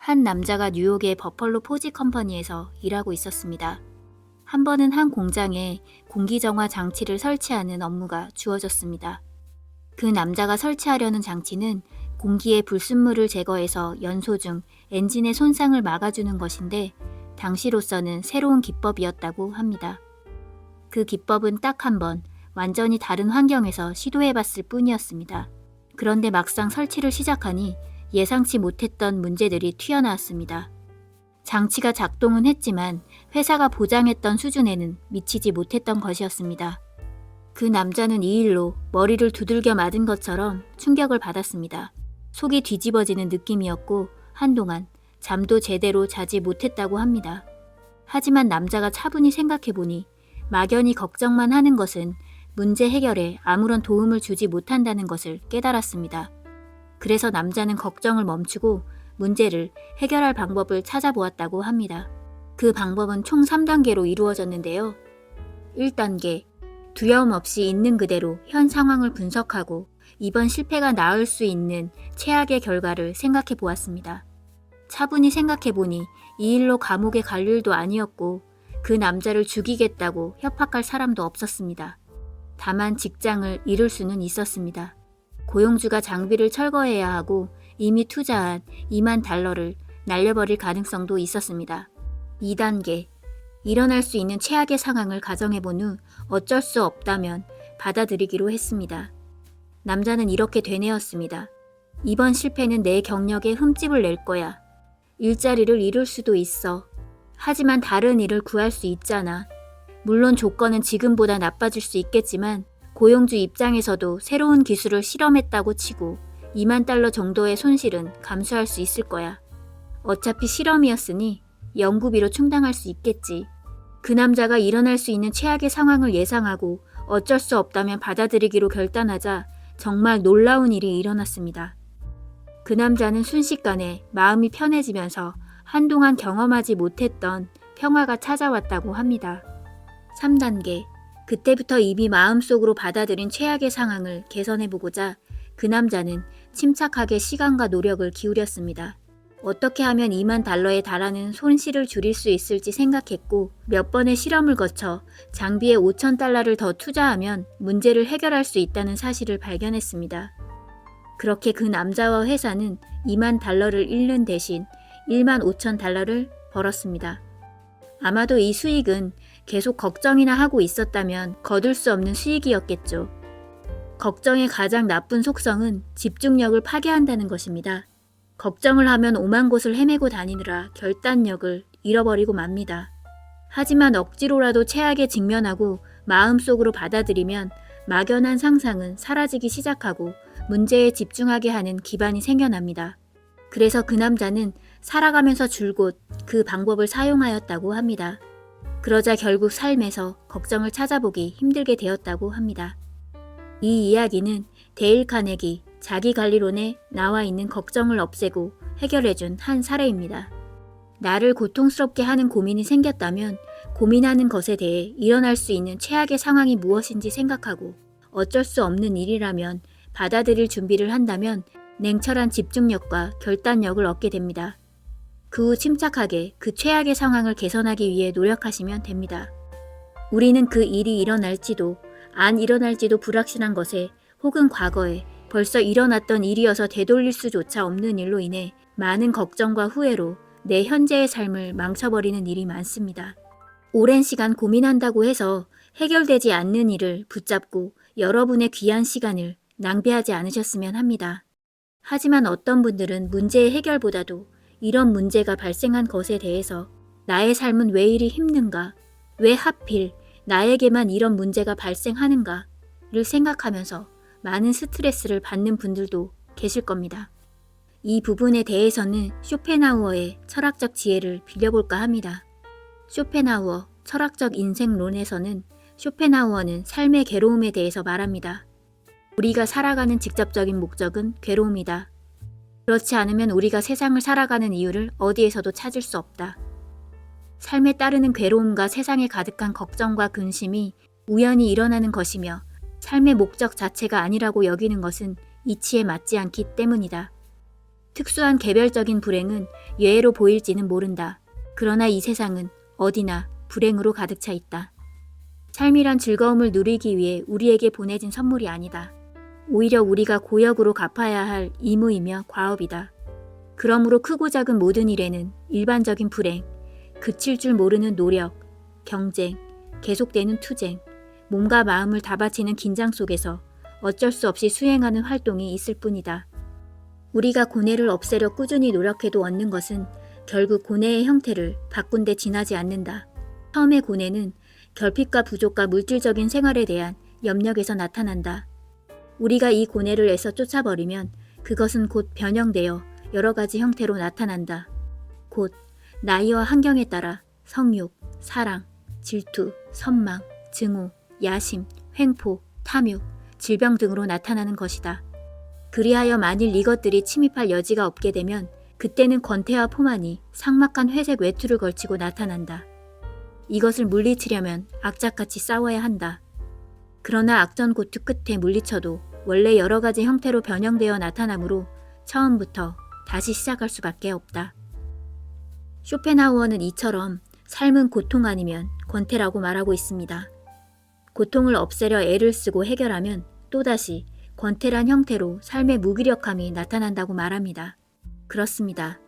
한 남자가 뉴욕의 버펄로 포지 컴퍼니에서 일하고 있었습니다. 한 번은 한 공장에 공기정화 장치를 설치하는 업무가 주어졌습니다. 그 남자가 설치하려는 장치는 공기의 불순물을 제거해서 연소 중 엔진의 손상을 막아주는 것인데 당시로서는 새로운 기법이었다고 합니다. 그 기법은 딱 한 번 완전히 다른 환경에서 시도해봤을 뿐이었습니다. 그런데 막상 설치를 시작하니 예상치 못했던 문제들이 튀어나왔습니다. 장치가 작동은 했지만 회사가 보장했던 수준에는 미치지 못했던 것이었습니다. 그 남자는 이 일로 머리를 두들겨 맞은 것처럼 충격을 받았습니다. 속이 뒤집어지는 느낌이었고 한동안 잠도 제대로 자지 못했다고 합니다. 하지만 남자가 차분히 생각해보니 막연히 걱정만 하는 것은 문제 해결에 아무런 도움을 주지 못한다는 것을 깨달았습니다. 그래서 남자는 걱정을 멈추고 문제를 해결할 방법을 찾아보았다고 합니다. 그 방법은 총 3단계로 이루어졌는데요. 1단계, 두려움 없이 있는 그대로 현 상황을 분석하고 이번 실패가 나을 수 있는 최악의 결과를 생각해 보았습니다. 차분히 생각해 보니 이 일로 감옥에 갈 일도 아니었고 그 남자를 죽이겠다고 협박할 사람도 없었습니다. 다만 직장을 잃을 수는 있었습니다. 고용주가 장비를 철거해야 하고 이미 투자한 $20,000를 날려버릴 가능성도 있었습니다. 2단계, 일어날 수 있는 최악의 상황을 가정해본 후 어쩔 수 없다면 받아들이기로 했습니다. 남자는 이렇게 되뇌었습니다. 이번 실패는 내 경력에 흠집을 낼 거야. 일자리를 잃을 수도 있어. 하지만 다른 일을 구할 수 있잖아. 물론 조건은 지금보다 나빠질 수 있겠지만 고용주 입장에서도 새로운 기술을 실험했다고 치고 $20,000 정도의 손실은 감수할 수 있을 거야. 어차피 실험이었으니 연구비로 충당할 수 있겠지. 그 남자가 일어날 수 있는 최악의 상황을 예상하고 어쩔 수 없다면 받아들이기로 결단하자 정말 놀라운 일이 일어났습니다. 그 남자는 순식간에 마음이 편해지면서 한동안 경험하지 못했던 평화가 찾아왔다고 합니다. 3단계, 그때부터 이미 마음속으로 받아들인 최악의 상황을 개선해보고자 그 남자는 침착하게 시간과 노력을 기울였습니다. 어떻게 하면 $20,000에 달하는 손실을 줄일 수 있을지 생각했고 몇 번의 실험을 거쳐 장비에 $5,000를 더 투자하면 문제를 해결할 수 있다는 사실을 발견했습니다. 그렇게 그 남자와 회사는 $20,000를 잃는 대신 $15,000를 벌었습니다. 아마도 이 수익은 계속 걱정이나 하고 있었다면 거둘 수 없는 수익이었겠죠. 걱정의 가장 나쁜 속성은 집중력을 파괴한다는 것입니다. 걱정을 하면 오만 곳을 헤매고 다니느라 결단력을 잃어버리고 맙니다. 하지만 억지로라도 최악에 직면하고 마음속으로 받아들이면 막연한 상상은 사라지기 시작하고 문제에 집중하게 하는 기반이 생겨납니다. 그래서 그 남자는 살아가면서 줄곧 그 방법을 사용하였다고 합니다. 그러자 결국 삶에서 걱정을 찾아보기 힘들게 되었다고 합니다. 이 이야기는 데일 카네기 자기관리론에 나와 있는 걱정을 없애고 해결해준 한 사례입니다. 나를 고통스럽게 하는 고민이 생겼다면 고민하는 것에 대해 일어날 수 있는 최악의 상황이 무엇인지 생각하고 어쩔 수 없는 일이라면 받아들일 준비를 한다면 냉철한 집중력과 결단력을 얻게 됩니다. 그 후 침착하게 그 최악의 상황을 개선하기 위해 노력하시면 됩니다. 우리는 그 일이 일어날지도 안 일어날지도 불확실한 것에 혹은 과거에 벌써 일어났던 일이어서 되돌릴 수조차 없는 일로 인해 많은 걱정과 후회로 내 현재의 삶을 망쳐버리는 일이 많습니다. 오랜 시간 고민한다고 해서 해결되지 않는 일을 붙잡고 여러분의 귀한 시간을 낭비하지 않으셨으면 합니다. 하지만 어떤 분들은 문제의 해결보다도 이런 문제가 발생한 것에 대해서 나의 삶은 왜 이리 힘든가, 왜 하필 나에게만 이런 문제가 발생하는가를 생각하면서 많은 스트레스를 받는 분들도 계실 겁니다. 이 부분에 대해서는 쇼펜하우어의 철학적 지혜를 빌려볼까 합니다. 쇼펜하우어 철학적 인생론에서는 쇼펜하우어는 삶의 괴로움에 대해서 말합니다. 우리가 살아가는 직접적인 목적은 괴로움이다. 그렇지 않으면 우리가 세상을 살아가는 이유를 어디에서도 찾을 수 없다. 삶에 따르는 괴로움과 세상에 가득한 걱정과 근심이 우연히 일어나는 것이며 삶의 목적 자체가 아니라고 여기는 것은 이치에 맞지 않기 때문이다. 특수한 개별적인 불행은 예외로 보일지는 모른다. 그러나 이 세상은 어디나 불행으로 가득 차 있다. 삶이란 즐거움을 누리기 위해 우리에게 보내진 선물이 아니다. 오히려 우리가 고역으로 갚아야 할 의무이며 과업이다. 그러므로 크고 작은 모든 일에는 일반적인 불행, 그칠 줄 모르는 노력, 경쟁, 계속되는 투쟁, 몸과 마음을 다 바치는 긴장 속에서 어쩔 수 없이 수행하는 활동이 있을 뿐이다. 우리가 고뇌를 없애려 꾸준히 노력해도 얻는 것은 결국 고뇌의 형태를 바꾼 데 지나지 않는다. 처음의 고뇌는 결핍과 부족과 물질적인 생활에 대한 염려에서 나타난다. 우리가 이 고뇌를 애써 쫓아버리면 그것은 곧 변형되어 여러 가지 형태로 나타난다. 곧 나이와 환경에 따라 성욕, 사랑, 질투, 선망, 증오, 야심, 횡포, 탐욕, 질병 등으로 나타나는 것이다. 그리하여 만일 이것들이 침입할 여지가 없게 되면 그때는 권태와 포만이 삭막한 회색 외투를 걸치고 나타난다. 이것을 물리치려면 악착같이 싸워야 한다. 그러나 악전고투 끝에 물리쳐도 원래 여러 가지 형태로 변형되어 나타나므로 처음부터 다시 시작할 수밖에 없다. 쇼펜하우어는 이처럼 삶은 고통 아니면 권태라고 말하고 있습니다. 고통을 없애려 애를 쓰고 해결하면 또다시 권태란 형태로 삶의 무기력함이 나타난다고 말합니다. 그렇습니다.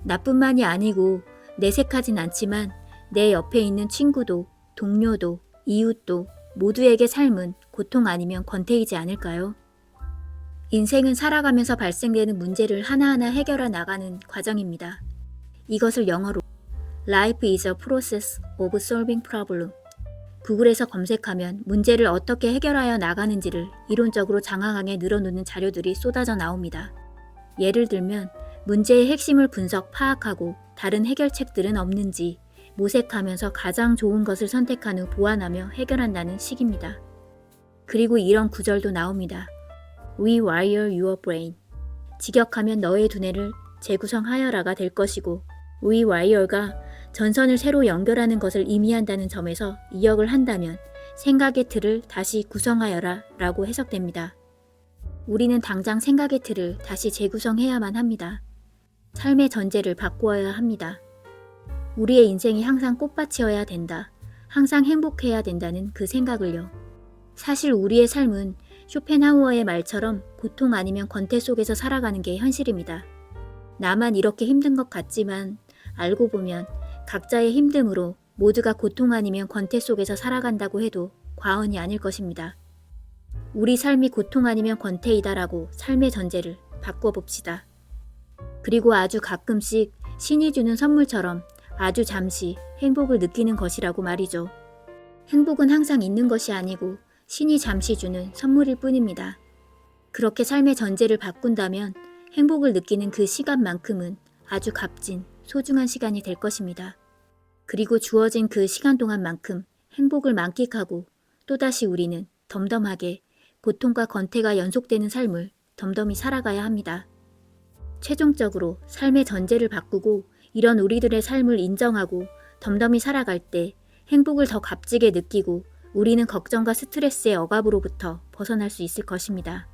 나뿐만이 아니고 내색하진 않지만 내 옆에 있는 친구도, 동료도, 이웃도 모두에게 삶은 고통 아니면 권태이지 않을까요? 인생은 살아가면서 발생되는 문제를 하나하나 해결해 나가는 과정입니다. 이것을 영어로 Life is a process of solving problem. 구글에서 검색하면 문제를 어떻게 해결하여 나가는지를 이론적으로 장황하게 늘어놓는 자료들이 쏟아져 나옵니다. 예를 들면 문제의 핵심을 분석, 파악하고 다른 해결책들은 없는지 모색하면서 가장 좋은 것을 선택한 후 보완하며 해결한다는 식입니다. 그리고 이런 구절도 나옵니다. Rewire your brain. 직역하면 너의 두뇌를 재구성하여라가 될 것이고 Rewire가 전선을 새로 연결하는 것을 의미한다는 점에서 이역을 한다면 생각의 틀을 다시 구성하여라 라고 해석됩니다. 우리는 당장 생각의 틀을 다시 재구성해야만 합니다. 삶의 전제를 바꾸어야 합니다. 우리의 인생이 항상 꽃밭이어야 된다. 항상 행복해야 된다는 그 생각을요. 사실 우리의 삶은 쇼펜하우어의 말처럼 고통 아니면 권태 속에서 살아가는 게 현실입니다. 나만 이렇게 힘든 것 같지만 알고 보면 각자의 힘듦으로 모두가 고통 아니면 권태 속에서 살아간다고 해도 과언이 아닐 것입니다. 우리 삶이 고통 아니면 권태이다라고 삶의 전제를 바꿔봅시다. 그리고 아주 가끔씩 신이 주는 선물처럼 아주 잠시 행복을 느끼는 것이라고 말이죠. 행복은 항상 있는 것이 아니고 신이 잠시 주는 선물일 뿐입니다. 그렇게 삶의 전제를 바꾼다면 행복을 느끼는 그 시간만큼은 아주 값진 소중한 시간이 될 것입니다. 그리고 주어진 그 시간 동안만큼 행복을 만끽하고 또다시 우리는 덤덤하게 고통과 권태가 연속되는 삶을 덤덤히 살아가야 합니다. 최종적으로 삶의 전제를 바꾸고 이런 우리들의 삶을 인정하고 덤덤히 살아갈 때 행복을 더 값지게 느끼고 우리는 걱정과 스트레스의 억압으로부터 벗어날 수 있을 것입니다.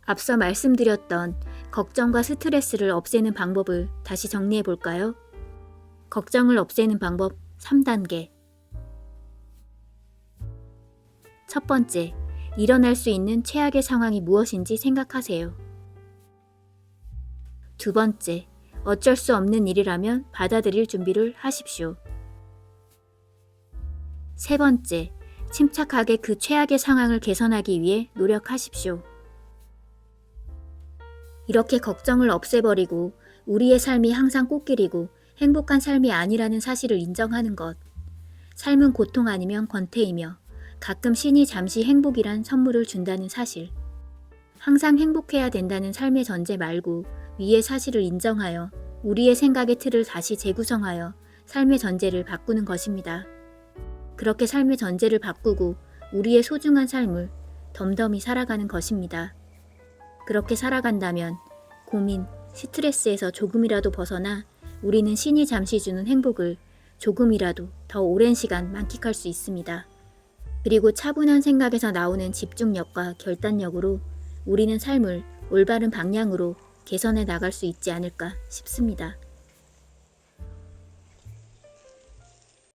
앞서 말씀드렸던 걱정과 스트레스를 없애는 방법을 다시 정리해 볼까요? 걱정을 없애는 방법 3단계. 첫 번째, 일어날 수 있는 최악의 상황이 무엇인지 생각하세요. 두 번째, 어쩔 수 없는 일이라면 받아들일 준비를 하십시오. 세 번째, 침착하게 그 최악의 상황을 개선하기 위해 노력하십시오. 이렇게 걱정을 없애버리고 우리의 삶이 항상 꽃길이고 행복한 삶이 아니라는 사실을 인정하는 것. 삶은 고통 아니면 권태이며 가끔 신이 잠시 행복이란 선물을 준다는 사실. 항상 행복해야 된다는 삶의 전제 말고 위의 사실을 인정하여 우리의 생각의 틀을 다시 재구성하여 삶의 전제를 바꾸는 것입니다. 그렇게 삶의 전제를 바꾸고 우리의 소중한 삶을 덤덤히 살아가는 것입니다. 그렇게 살아간다면 고민, 스트레스에서 조금이라도 벗어나 우리는 신이 잠시 주는 행복을 조금이라도 더 오랜 시간 만끽할 수 있습니다. 그리고 차분한 생각에서 나오는 집중력과 결단력으로 우리는 삶을 올바른 방향으로 개선해 나갈 수 있지 않을까 싶습니다.